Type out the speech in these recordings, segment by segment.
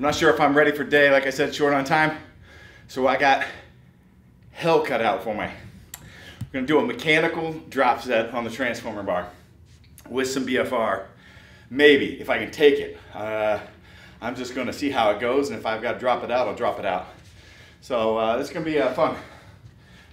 not sure if I'm ready for day. Like I said, short on time. So I got hell cut out for me. I'm gonna do a mechanical drop set on the transformer bar with some BFR. Maybe, if I can take it. I'm just gonna see how it goes, and if I've got to drop it out, I'll drop it out. So this is gonna be fun.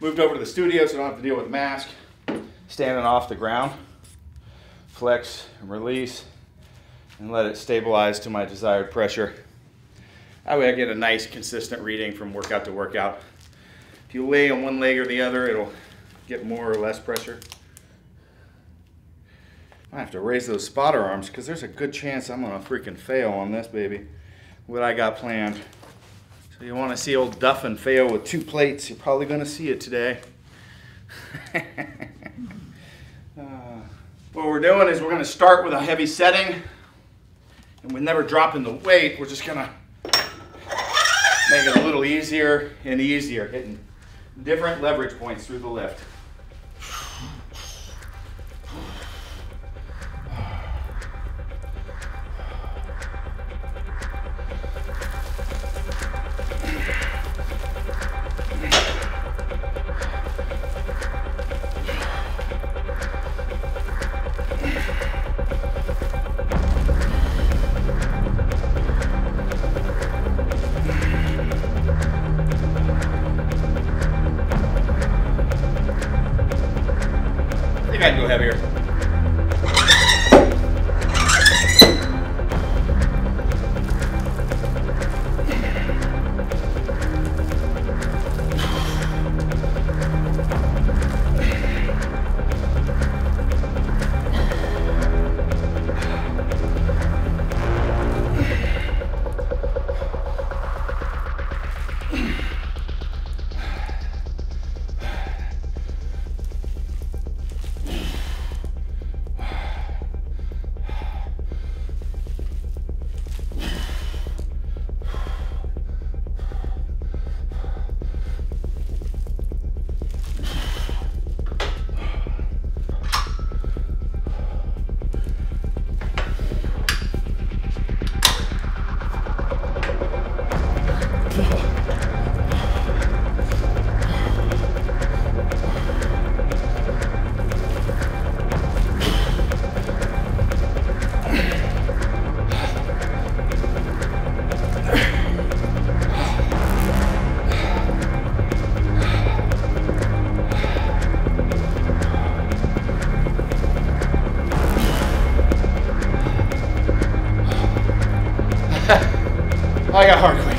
Moved over to the studio so I don't have to deal with the mask. Standing off the ground. Flex and release, and let it stabilize to my desired pressure. That way I get a nice consistent reading from workout to workout. If you lay on one leg or the other, it'll get more or less pressure. I have to raise those spotter arms because there's a good chance I'm gonna freaking fail on this baby. What I got planned. So you want to see old Duffin fail with 2 plates, you're probably gonna see it today. What we're doing is we're gonna start with a heavy setting, and we're never dropping the weight. We're just gonna make it a little easier and easier, hitting different leverage points through the lift. I can go heavier. I got hard quick.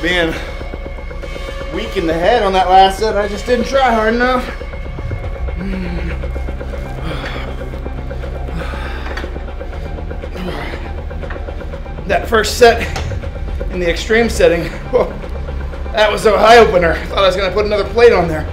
Being weak in the head on that last set, I just didn't try hard enough. That first set in the extreme setting, whoa, that was a eye opener. I thought I was going to put another plate on there.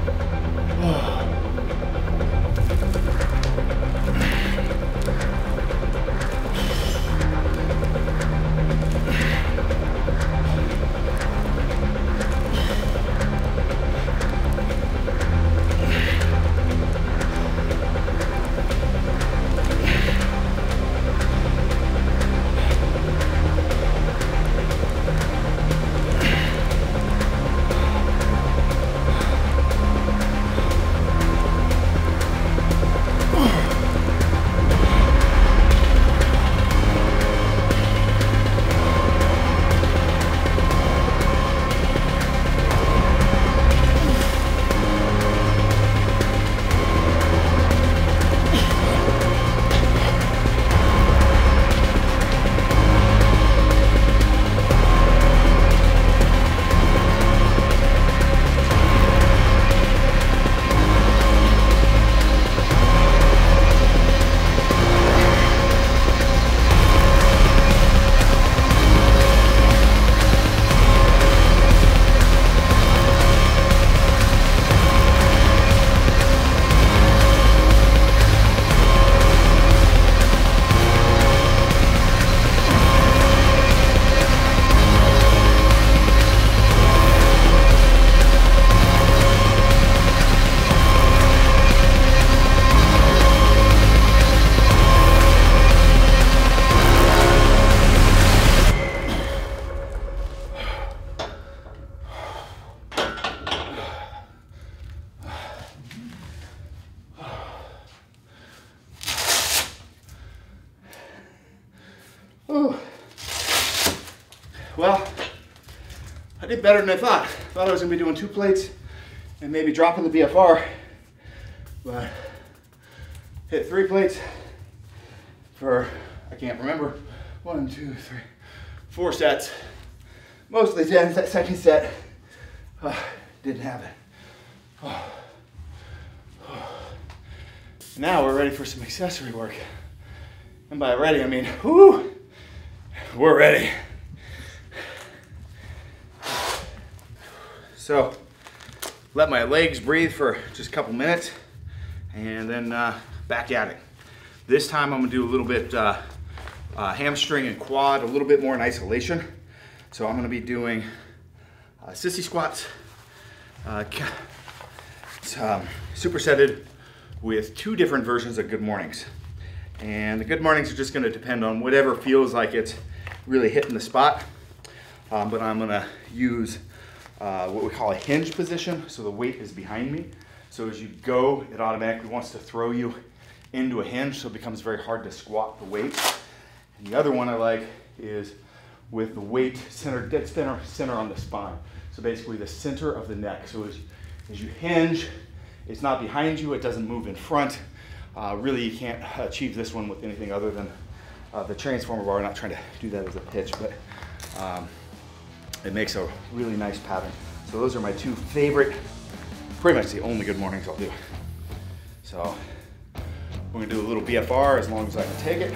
Whew. Well, I did better than I thought. I thought I was gonna be doing 2 plates and maybe dropping the BFR, but hit 3 plates for, I can't remember, 1, 2, 3, 4 sets. Mostly 10. That second set, didn't have it. Now we're ready for some accessory work. And by ready, I mean, whoo, we're ready. So, let my legs breathe for just a couple minutes and then back at it. This time I'm gonna do a little bit hamstring and quad, a little bit more in isolation. So I'm gonna be doing sissy squats, supersetted with 2 different versions of good mornings. And the good mornings are just gonna depend on whatever feels like it's really hitting the spot. But I'm gonna use what we call a hinge position. So the weight is behind me. So as you go, it automatically wants to throw you into a hinge, so it becomes very hard to squat the weight. And the other one I like is with the weight centered, dead center on the spine. So basically the center of the neck. So as you hinge, it's not behind you, it doesn't move in front. Really, you can't achieve this one with anything other than the transformer bar. I'm not trying to do that as a pitch, but it makes a really nice pattern. So those are my 2 favorite, pretty much the only good mornings I'll do. So we're gonna do a little BFR as long as I can take it.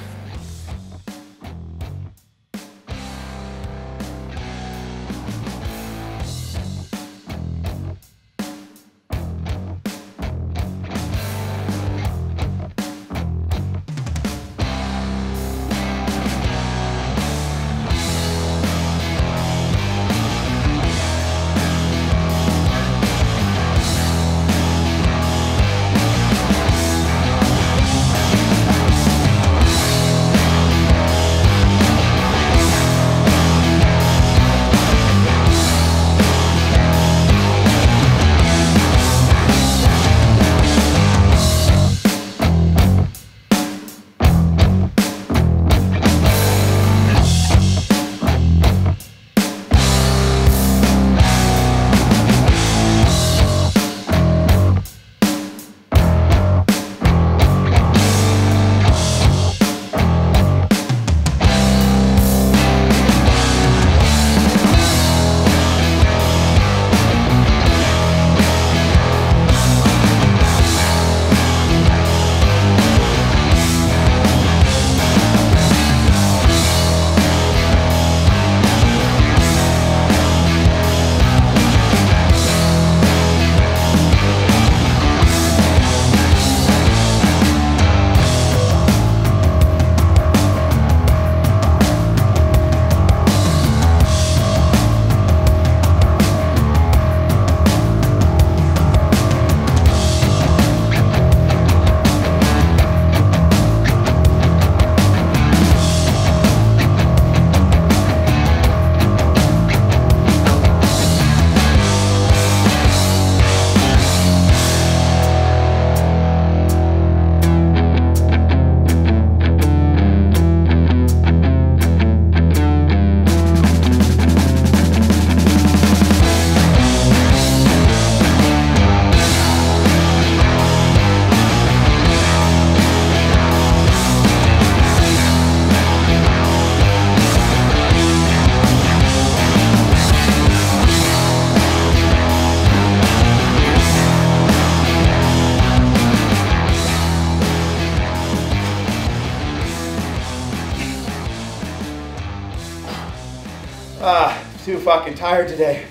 Too fucking tired today.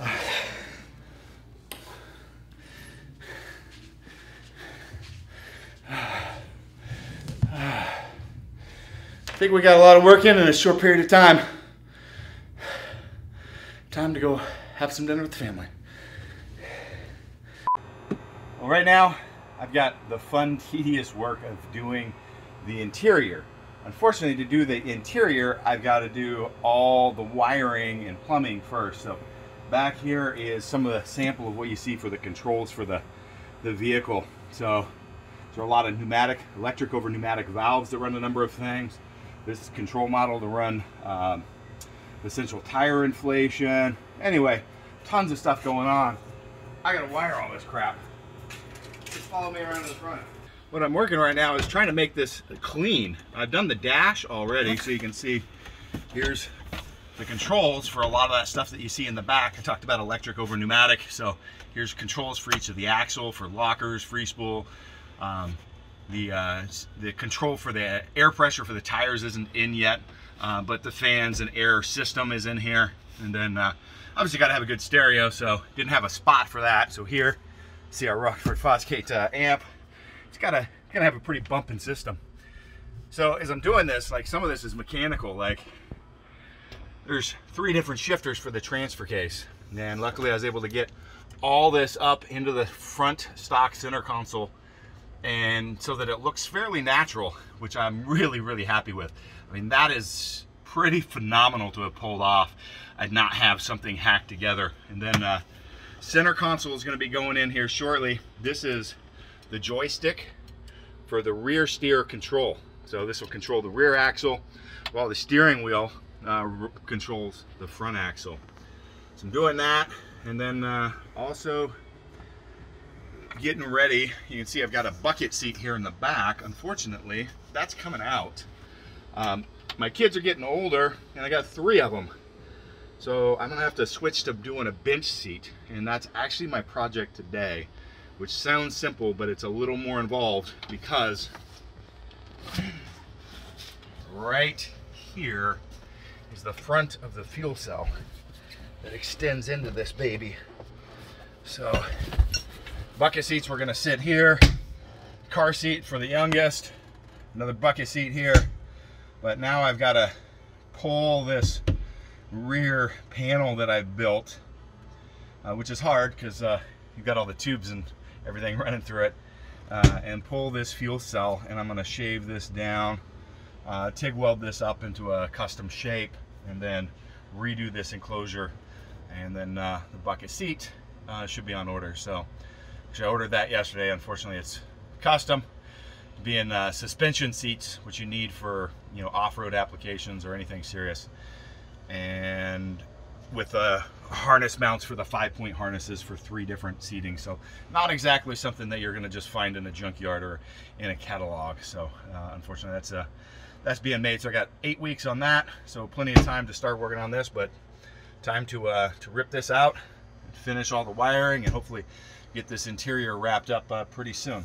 I think we got a lot of work in a short period of time. Time to go have some dinner with the family. Well, right now, I've got the fun, tedious work of doing the interior. Unfortunately, to do the interior, I've got to do all the wiring and plumbing first. So back here is some of the sample of what you see for the controls for the vehicle. So there are a lot of electric over pneumatic valves that run a number of things. This control model to run the central tire inflation. Anyway, tons of stuff going on. I gotta wire all this crap. Just follow me around to the front. What I'm working right now is trying to make this clean. I've done the dash already, so you can see here's the controls for a lot of that stuff that you see in the back. I talked about electric over pneumatic, so here's controls for each of the axle, for lockers, free spool. The control for the air pressure for the tires isn't in yet, but the fans and air system is in here. And then obviously got to have a good stereo, so didn't have a spot for that. So here, see our Rockford Fosgate amp. It's gotta have a pretty bumping system. So as I'm doing this, like some of this is mechanical. Like there's 3 different shifters for the transfer case, and luckily I was able to get all this up into the front stock center console, and so that it looks fairly natural, which I'm really happy with. I mean, that is pretty phenomenal to have pulled off and not have something hacked together. And then center console is going to be going in here shortly. This is the joystick for the rear steer control. So this will control the rear axle, while the steering wheel controls the front axle. So I'm doing that, and then also getting ready. You can see I've got a bucket seat here in the back. Unfortunately, that's coming out. My kids are getting older, and I got 3 of them. So I'm gonna have to switch to doing a bench seat, and that's actually my project today, which sounds simple, but it's a little more involved, because right here is the front of the fuel cell that extends into this baby. So bucket seats, we're gonna sit here. Car seat for the youngest, another bucket seat here. But now I've got to pull this rear panel that I've built, which is hard because you've got all the tubes and everything running through it, and pull this fuel cell, and I'm going to shave this down, TIG weld this up into a custom shape, and then redo this enclosure, and then the bucket seat should be on order. So actually I ordered that yesterday. Unfortunately, it's custom, being suspension seats, which you need for, you know, off-road applications or anything serious, and with harness mounts for the 5-point harnesses for 3 different seatings. So not exactly something that you're going to just find in a junkyard or in a catalog. So unfortunately that's being made. So I got 8 weeks on that, so plenty of time to start working on this, but time to rip this out, finish all the wiring, and hopefully get this interior wrapped up pretty soon.